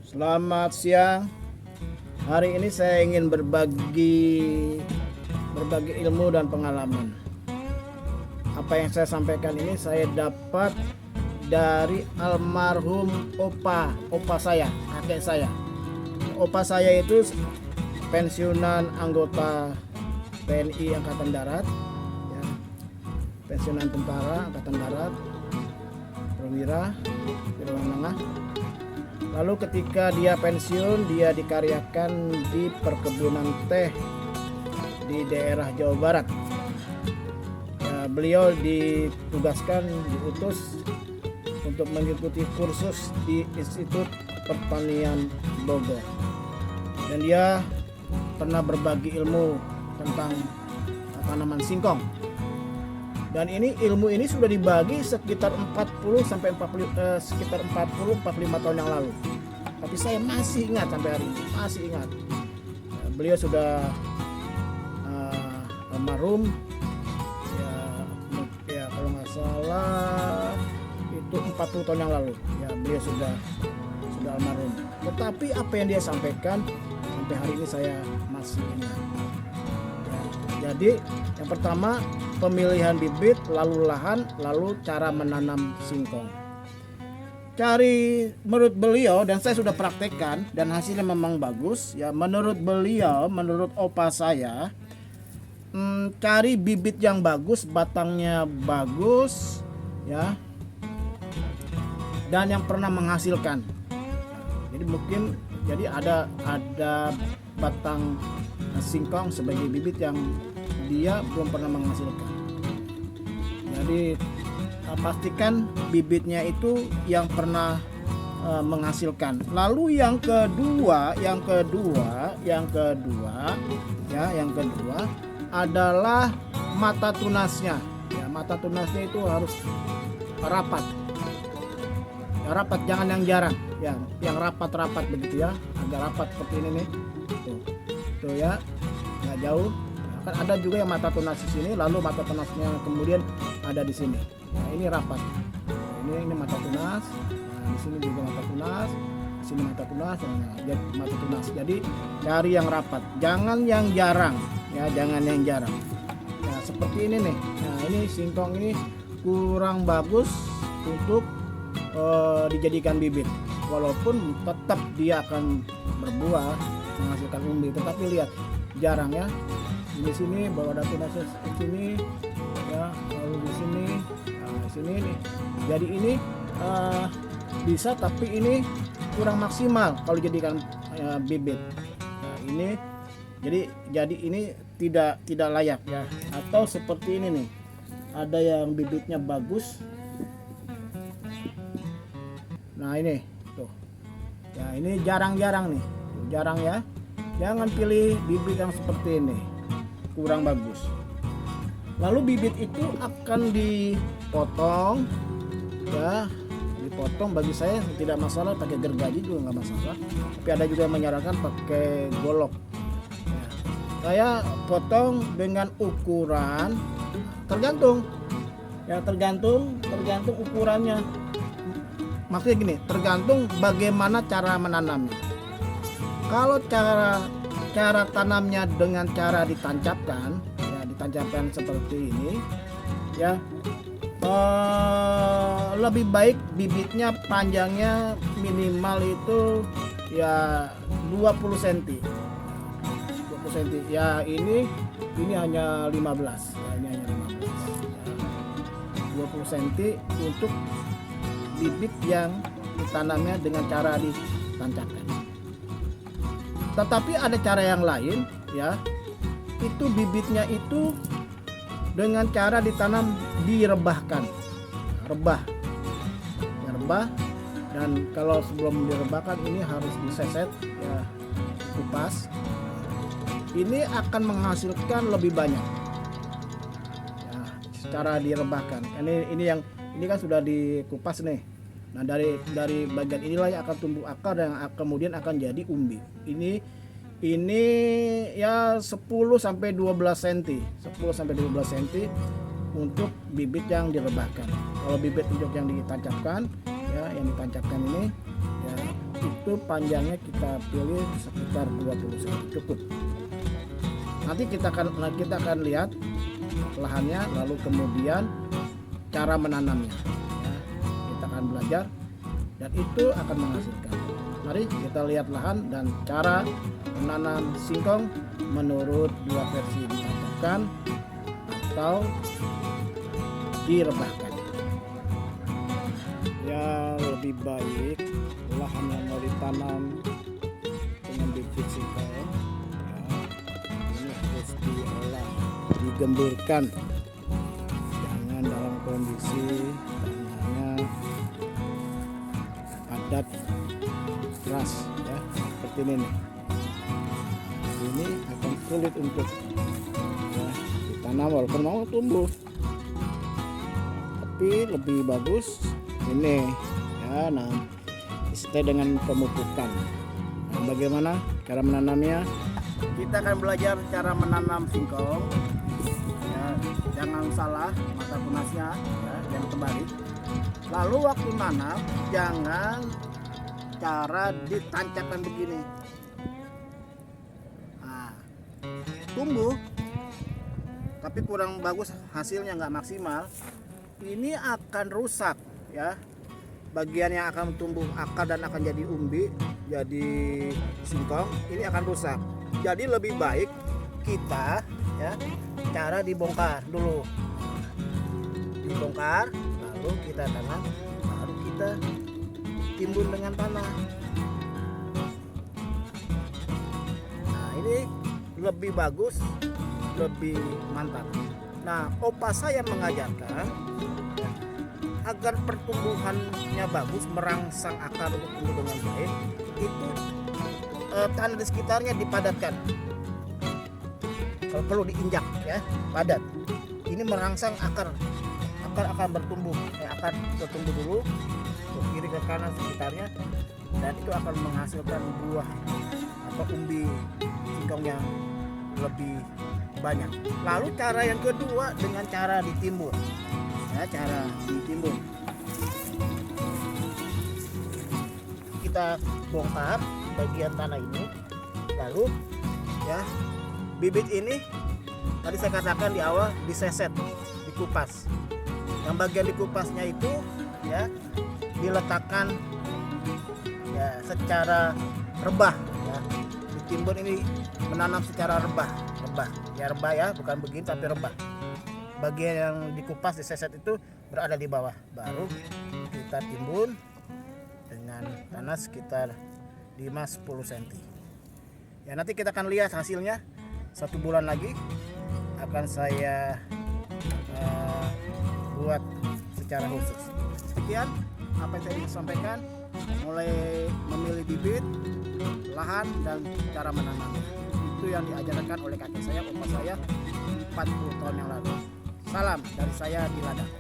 Selamat siang. Hari ini saya ingin berbagi ilmu dan pengalaman. Apa yang saya sampaikan ini saya dapat dari almarhum opa saya, kakek saya. Opa saya itu pensiunan anggota TNI Angkatan Darat, ya, pensiunan tentara Angkatan Darat, perwira menengah. Lalu ketika dia pensiun, dia dikaryakan di perkebunan teh di daerah Jawa Barat. Ya, beliau diutus untuk mengikuti kursus di Institut Pertanian Bogor. Dan dia pernah berbagi ilmu tentang tanaman singkong. Dan ilmu ini sudah dibagi sekitar 45 tahun yang lalu. Tapi saya masih ingat sampai hari ini, masih ingat. Beliau sudah almarhum ya kalau nggak salah itu 40 tahun yang lalu. Ya, beliau sudah almarhum. Tetapi apa yang dia sampaikan sampai hari ini saya masih ingat. Jadi yang pertama pemilihan bibit, lalu lahan, lalu cara menanam singkong. Menurut beliau, dan saya sudah praktekkan dan hasilnya memang bagus. Ya, menurut beliau, menurut opa saya, cari bibit yang bagus, batangnya bagus, ya, dan yang pernah menghasilkan. Jadi ada batang singkong sebagai bibit yang dia belum pernah menghasilkan. Jadi pastikan bibitnya itu yang pernah menghasilkan. Lalu yang kedua adalah mata tunasnya. Ya, mata tunasnya itu harus rapat. Ya, rapat, jangan yang jarang. Ya, yang rapat-rapat begitu ya, agak rapat seperti ini nih. Tuh ya, nggak jauh. Kan ada juga yang mata tunas di sini, lalu mata tunasnya kemudian ada di sini. Nah, ini rapat. Ini mata tunas. Nah, di sini juga mata tunas. Di sini mata tunas. Nah, mata tunas. Jadi cari yang rapat, jangan yang jarang. Ya, jangan yang jarang. Nah, seperti ini nih. Nah, ini singkong ini kurang bagus untuk dijadikan bibit. Walaupun tetap dia akan berbuah, menghasilkan umbi, tetapi lihat jarang ya. Di sini baru ada tunasnya di sini ya, lalu di sini, nah, di sini nih. Jadi ini bisa, tapi ini kurang maksimal kalau dijadikan bibit. Nah, ini jadi ini tidak layak ya. Atau seperti ini nih, ada yang bibitnya bagus. Nah ini tuh ya, ini jarang-jarang nih, jarang ya. Jangan pilih bibit yang seperti ini, kurang bagus. Lalu bibit itu akan dipotong ya, dipotong. Bagi saya tidak masalah, pakai gergaji juga nggak masalah, tapi ada juga yang menyarankan pakai golok ya. Saya potong dengan ukuran tergantung ukurannya. Maksudnya gini, tergantung bagaimana cara menanamnya. Kalau cara tanamnya dengan cara ditancapkan, ya ditancapkan seperti ini, ya lebih baik bibitnya panjangnya minimal itu ya 20 cm. 20 cm. Ya ini hanya 15. Ya, ini hanya 15. Ya, 20 cm untuk bibit yang ditanamnya dengan cara ditancapkan. Tetapi ada cara yang lain ya, itu bibitnya itu dengan cara ditanam direbahkan, rebah, dan kalau sebelum direbahkan ini harus diseset ya, kupas. Ini akan menghasilkan lebih banyak ya, secara direbahkan. Ini kan sudah dikupas nih. Nah, dari bagian inilah yang akan tumbuh akar dan kemudian akan jadi umbi. Ini ya 10 sampai 12 cm. 10 sampai 12 cm untuk bibit yang direbahkan. Kalau bibit untuk yang ditancapkan ya, yang ditancapkan ini ya itu panjangnya kita pilih sekitar 20 cm cukup. Nanti kita akan lihat lahannya, lalu kemudian cara menanamnya ya. Kita akan belajar dan itu akan menghasilkan. Mari kita lihat lahan dan cara menanam singkong menurut dua versi, ditancapkan atau direbahkan. Ya, lebih baik lahan yang mau ditanam dengan bibit singkong ya, ini harus diolah, digemburkan, jangan dalam kondisi tanahnya padat keras ya, seperti ini nih. Ini akan sulit untuk ya, ditanam walaupun mau tumbuh, tapi lebih bagus ini ya. Nah, disertai dengan pemupukan. Nah, bagaimana cara menanamnya? Kita akan belajar cara menanam singkong ya, jangan salah mata tunasnya ya, yang terbalik. Lalu waktu nanam jangan cara ditancapkan begini. Nah, tumbuh tapi kurang bagus, hasilnya nggak maksimal, ini akan rusak ya. Bagian yang akan tumbuh akar dan akan jadi umbi, jadi singkong, ini akan rusak. Jadi lebih baik kita ya cara dibongkar dulu, dibongkar lalu kita tanam, baru kita timbun dengan tanah. Nah, ini lebih bagus, lebih mantap. Nah, opa saya mengajarkan agar pertumbuhannya bagus, merangsang akar untuk tumbuh dengan baik, itu tanah di sekitarnya dipadatkan. Kalau perlu diinjak ya, padat. Ini merangsang akar akan bertumbuh, akar bertumbuh dulu ke kiri ke kanan sekitarnya, dan itu akan menghasilkan buah atau umbi singkong yang lebih banyak. Lalu cara yang kedua dengan cara ditimbun. Ya, cara ditimbun, kita bongkar bagian tanah ini, lalu ya bibit ini tadi saya katakan di awal diseset, dikupas. Yang bagian dikupasnya itu ya diletakkan ya secara rebah ya. Ditimbun ini menanam secara rebah ya, rebah ya, bukan begini tapi rebah. Bagian yang dikupas diseset itu berada di bawah, baru kita timbun dengan tanah sekitar 5-10 cm ya. Nanti kita akan lihat hasilnya 1 bulan lagi akan saya buat secara khusus. Sekian apa yang saya ingin sampaikan, mulai memilih bibit, lahan, dan cara menanamnya. Itu yang diajarkan oleh kakek saya, opa saya 40 tahun yang lalu. Salam dari saya di Ladang.